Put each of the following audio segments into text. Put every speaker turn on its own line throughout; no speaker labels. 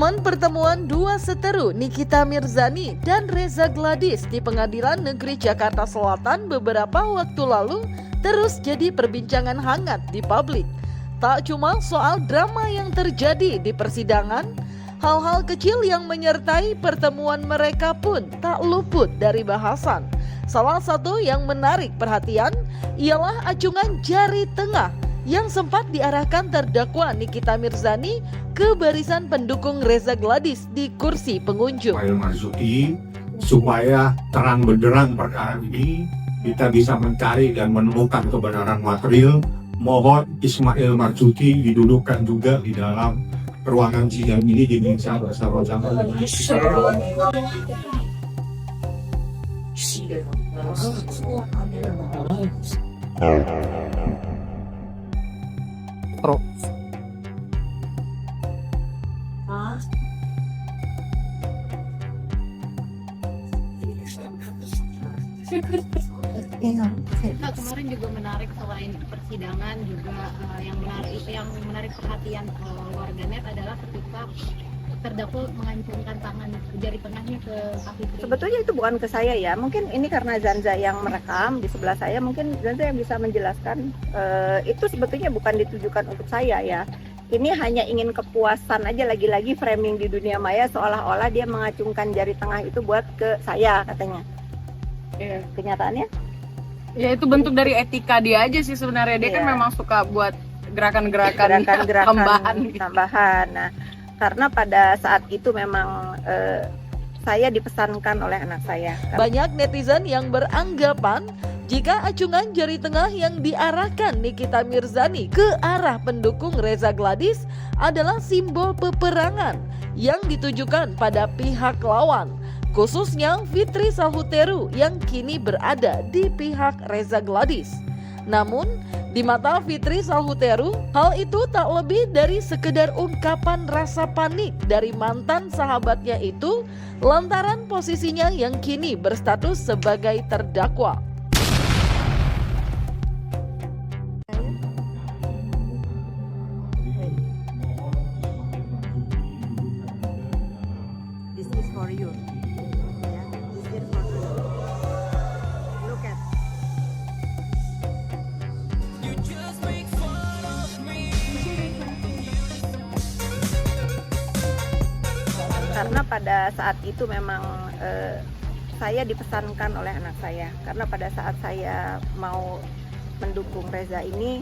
Momen pertemuan dua seteru Nikita Mirzani dan Reza Gladys di Pengadilan Negeri Jakarta Selatan beberapa waktu lalu terus jadi perbincangan hangat di publik. Tak cuma soal drama yang terjadi di persidangan, hal-hal kecil yang menyertai pertemuan mereka pun tak luput dari bahasan. Salah satu yang menarik perhatian ialah acungan jari tengah yang sempat diarahkan terdakwa Nikita Mirzani ke barisan pendukung Reza Gladys di kursi pengunjung.
Ismail Marzuki, supaya terang benderang perkara ini kita bisa mencari dan menemukan kebenaran material. Mohon Ismail Marzuki didudukkan juga di dalam ruangan sidang ini diminta bersama-sama.
Nah, kemarin juga menarik selain persidangan juga yang menarik perhatian warganet adalah ketika terdakwa mengancungkan tangan jari tengahnya ke Kak Fitri.
Sebetulnya itu bukan ke saya ya, mungkin ini karena Zanza yang merekam di sebelah saya, mungkin Zanza yang bisa menjelaskan. Itu sebetulnya bukan ditujukan untuk saya ya. Ini hanya ingin kepuasan aja, lagi-lagi framing di dunia maya seolah-olah dia mengacungkan jari tengah itu buat ke saya katanya. Kenyataannya?
Ya itu bentuk dari etika dia aja sih sebenarnya. Dia kan memang suka buat gerakan-gerakan
tambahan. Nah, karena pada saat itu memang saya dipesankan oleh anak saya.
Banyak netizen yang beranggapan jika acungan jari tengah yang diarahkan Nikita Mirzani ke arah pendukung Reza Gladys adalah simbol peperangan yang ditujukan pada pihak lawan, khususnya Fitri Salhuteru yang kini berada di pihak Reza Gladys. Namun, di mata Fitri Salhuteru, hal itu tak lebih dari sekedar ungkapan rasa panik dari mantan sahabatnya itu lantaran posisinya yang kini berstatus sebagai terdakwa.
This is for you. Karena pada saat itu memang saya dipesankan oleh anak saya, karena pada saat saya mau mendukung Reza ini,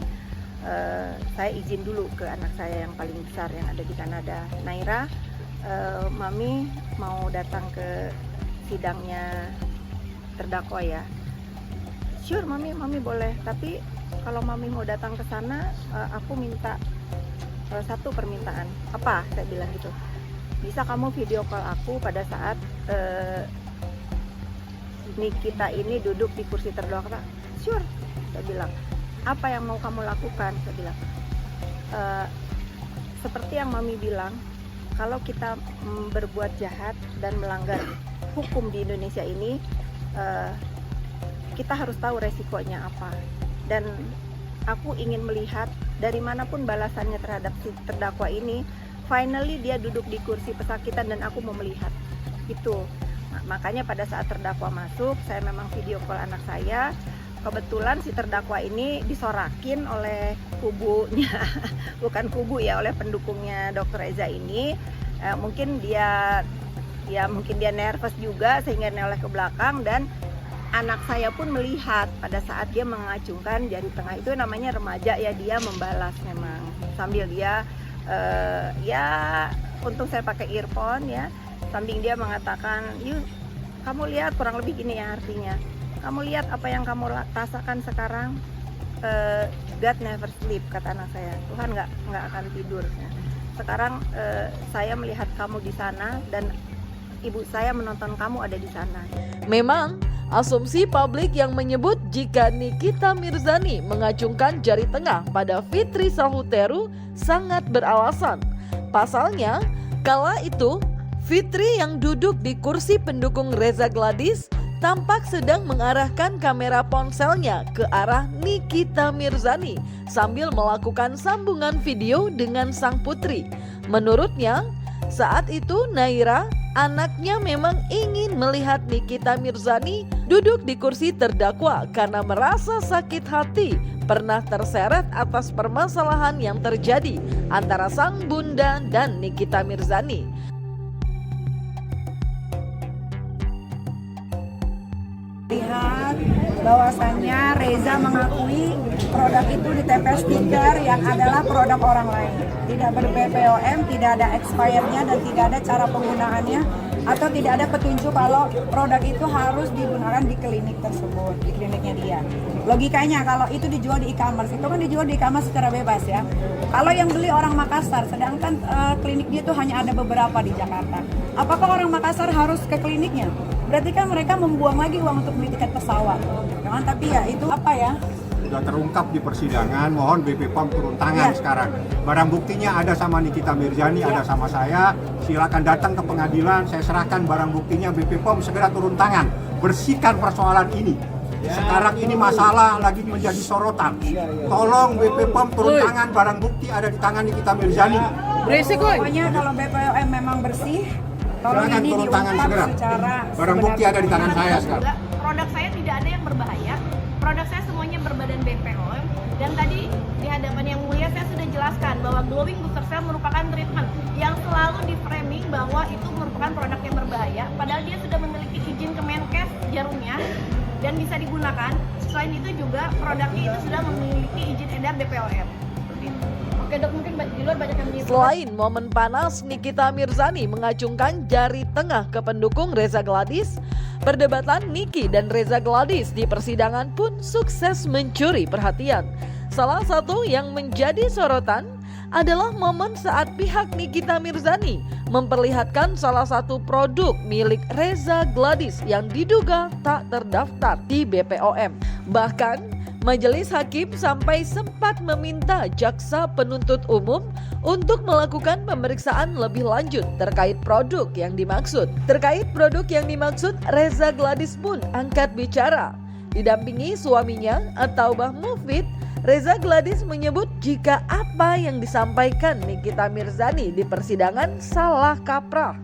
saya izin dulu ke anak saya yang paling besar yang ada di Kanada, Naira, Mami mau datang ke sidangnya terdakwa ya. Sure Mami boleh, tapi kalau Mami mau datang ke sana, aku minta satu permintaan. Apa? Saya bilang gitu. Bisa kamu video call aku pada saat Nikita ini duduk di kursi terdakwa? Sure, saya bilang. Apa yang mau kamu lakukan? Saya bilang. Seperti yang Mami bilang, kalau kita berbuat jahat dan melanggar hukum di Indonesia ini, kita harus tahu resikonya apa. Dan aku ingin melihat dari manapun balasannya terhadap si terdakwa ini. Finally dia duduk di kursi pesakitan dan aku mau melihat itu. Nah, makanya pada saat terdakwa masuk, saya memang video call anak saya. Kebetulan si terdakwa ini disorakin oleh kubunya, bukan kubu ya, oleh pendukungnya Dr. Reza ini. Mungkin dia nervous juga sehingga noleh ke belakang, dan anak saya pun melihat pada saat dia mengacungkan jari tengah itu, namanya remaja ya, dia membalas memang sambil dia ya untung saya pakai earphone ya, sambil dia mengatakan, yuk kamu lihat, kurang lebih gini ya artinya, kamu lihat apa yang kamu rasakan sekarang, God never sleep, kata anak saya, Tuhan nggak akan tidur ya. Sekarang saya melihat kamu di sana dan ibu saya menonton kamu ada di sana.
Memang asumsi publik yang menyebut jika Nikita Mirzani mengacungkan jari tengah pada Fitri Salhuteru sangat beralasan. Pasalnya, kala itu Fitri yang duduk di kursi pendukung Reza Gladys tampak sedang mengarahkan kamera ponselnya ke arah Nikita Mirzani sambil melakukan sambungan video dengan sang putri. Menurutnya, Saat itu Naira, anaknya memang ingin melihat Nikita Mirzani duduk di kursi terdakwa karena merasa sakit hati pernah terseret atas permasalahan yang terjadi antara sang bunda dan Nikita Mirzani.
Lihat bahwasannya Reza mengakui produk itu ditempel stiker yang adalah produk orang lain, tidak ber-BPOM, tidak ada expirednya dan tidak ada cara penggunaannya atau tidak ada petunjuk kalau produk itu harus digunakan di klinik tersebut, di kliniknya dia. Logikanya kalau itu dijual di e-commerce, itu kan dijual di e-commerce secara bebas ya. Kalau yang beli orang Makassar, sedangkan klinik dia tuh hanya ada beberapa di Jakarta. Apakah orang Makassar harus ke kliniknya? Berarti kan mereka membuang lagi uang untuk beli tiket pesawat. Jangan, tapi ya itu apa ya?
Sudah terungkap di persidangan, mohon BP POM turun tangan sekarang. Barang buktinya ada sama Nikita Mirzani, ada sama saya. Silakan datang ke pengadilan, saya serahkan barang buktinya. BP POM segera turun tangan, bersihkan persoalan ini. Sekarang ini masalah lagi menjadi sorotan. Tolong BP POM turun tangan, barang bukti ada di tangan Nikita Mirzani.
Pokoknya kalau BPOM memang bersih, tolong
Silakan
ini
turun tangan
diungkap
segera.
secara
Barang bukti ada di tangan saya sekarang.
Produk saya tidak ada yang berbahaya. Produk saya semuanya berbadan BPOM. Dan tadi di hadapan yang mulia saya sudah jelaskan bahwa glowing booster cell merupakan treatment yang selalu di framing bahwa itu merupakan produk yang berbahaya. Padahal dia sudah memiliki izin Kemenkes jarumnya dan bisa digunakan. Selain itu juga produknya itu sudah memiliki izin edar BPOM. Oke dok, mungkin di luar banyak yang menyebut.
Selain momen panas, Nikita Mirzani mengacungkan jari tengah ke pendukung Reza Gladys. Perdebatan Niki dan Reza Gladys di persidangan pun sukses mencuri perhatian. Salah satu yang menjadi sorotan adalah momen saat pihak Nikita Mirzani memperlihatkan salah satu produk milik Reza Gladys yang diduga tak terdaftar di BPOM. Bahkan Majelis Hakim sampai sempat meminta jaksa penuntut umum untuk melakukan pemeriksaan lebih lanjut terkait produk yang dimaksud. Terkait produk yang dimaksud, Reza Gladys pun angkat bicara. Didampingi suaminya atau Bah Mufid, Reza Gladys menyebut jika apa yang disampaikan Nikita Mirzani di persidangan salah kaprah.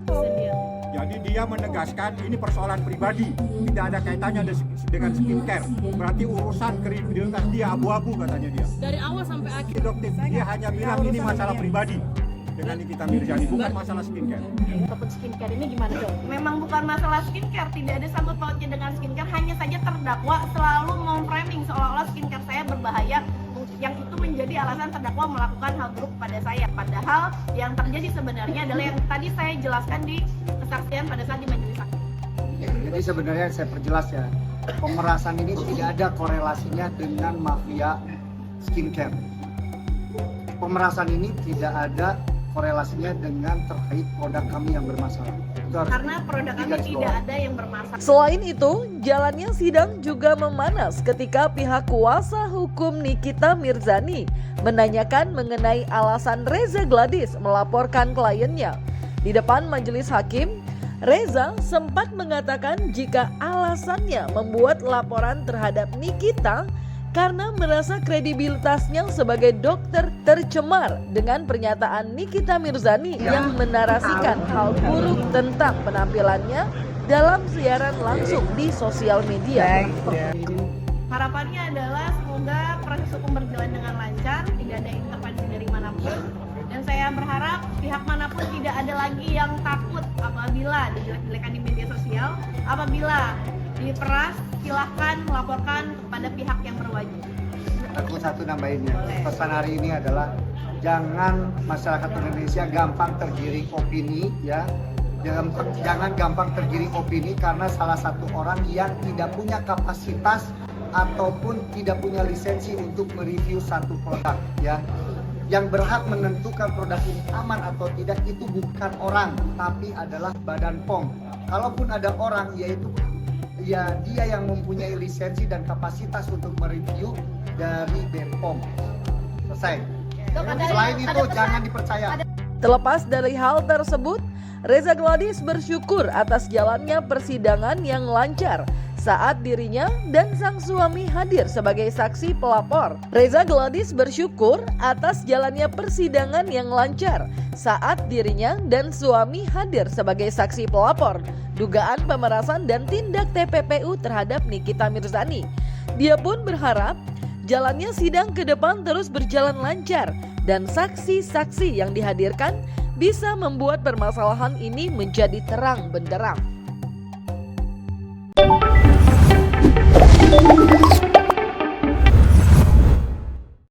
Jadi dia menegaskan ini persoalan pribadi, tidak ada kaitannya dengan skincare. Berarti urusan kredibilitas dia abu-abu katanya dia.
Dari awal sampai akhir.
Dokter dia hanya bilang ini masalah pribadi dengan Nikita Mirzani, bukan masalah skincare.
Ataupun skincare ini gimana dok? Memang bukan masalah skincare, tidak ada sangkut pautnya dengan skincare, hanya saja terdakwa selalu memframing seolah-olah skincare saya berbahaya, yang itu menjadi alasan terdakwa melakukan hal buruk pada saya. Padahal yang terjadi sebenarnya adalah yang tadi saya jelaskan di kesaksian pada saat di majelis hakim.
Jadi sebenarnya saya perjelas ya, pemerasan ini tidak ada korelasinya dengan mafia skincare. Pemerasan ini tidak ada korelasinya dengan terkait produk kami yang bermasalah.
Karena produk kami tidak ada yang bermasalah.
Selain itu, jalannya sidang juga memanas ketika pihak kuasa hukum Nikita Mirzani menanyakan mengenai alasan Reza Gladys melaporkan kliennya. Di depan majelis hakim, Reza sempat mengatakan jika alasannya membuat laporan terhadap Nikita karena merasa kredibilitasnya sebagai dokter tercemar dengan pernyataan Nikita Mirzani yang menarasikan hal buruk tentang penampilannya dalam siaran langsung di sosial media.
Harapannya adalah semoga proses hukum berjalan dengan lancar, tidak ada intervensi dari manapun, dan saya berharap pihak manapun tidak ada lagi yang takut apabila dijelek-jelekan di media sosial. Apabila diperas, silahkan melaporkan kepada pihak yang berwajib.
Aku satu nambahin ya, pesan hari ini adalah jangan masyarakat Indonesia gampang tergiring opini ya. Jangan gampang tergiring opini karena salah satu orang yang tidak punya kapasitas ataupun tidak punya lisensi untuk mereview satu produk ya. Yang berhak menentukan produk ini aman atau tidak itu bukan orang, tapi adalah Badan POM. Kalaupun ada orang, yaitu ya dia yang mempunyai lisensi dan kapasitas untuk mereview dari BPOM. Selesai. Selain itu jangan dipercaya.
Terlepas dari hal tersebut, Reza Gladys bersyukur atas jalannya persidangan yang lancar saat dirinya dan sang suami hadir sebagai saksi pelapor. Reza Gladys bersyukur atas jalannya persidangan yang lancar saat dirinya dan suami hadir sebagai saksi pelapor dugaan pemerasan dan tindak TPPU terhadap Nikita Mirzani. Dia pun berharap jalannya sidang ke depan terus berjalan lancar dan saksi-saksi yang dihadirkan bisa membuat permasalahan ini menjadi terang benderang.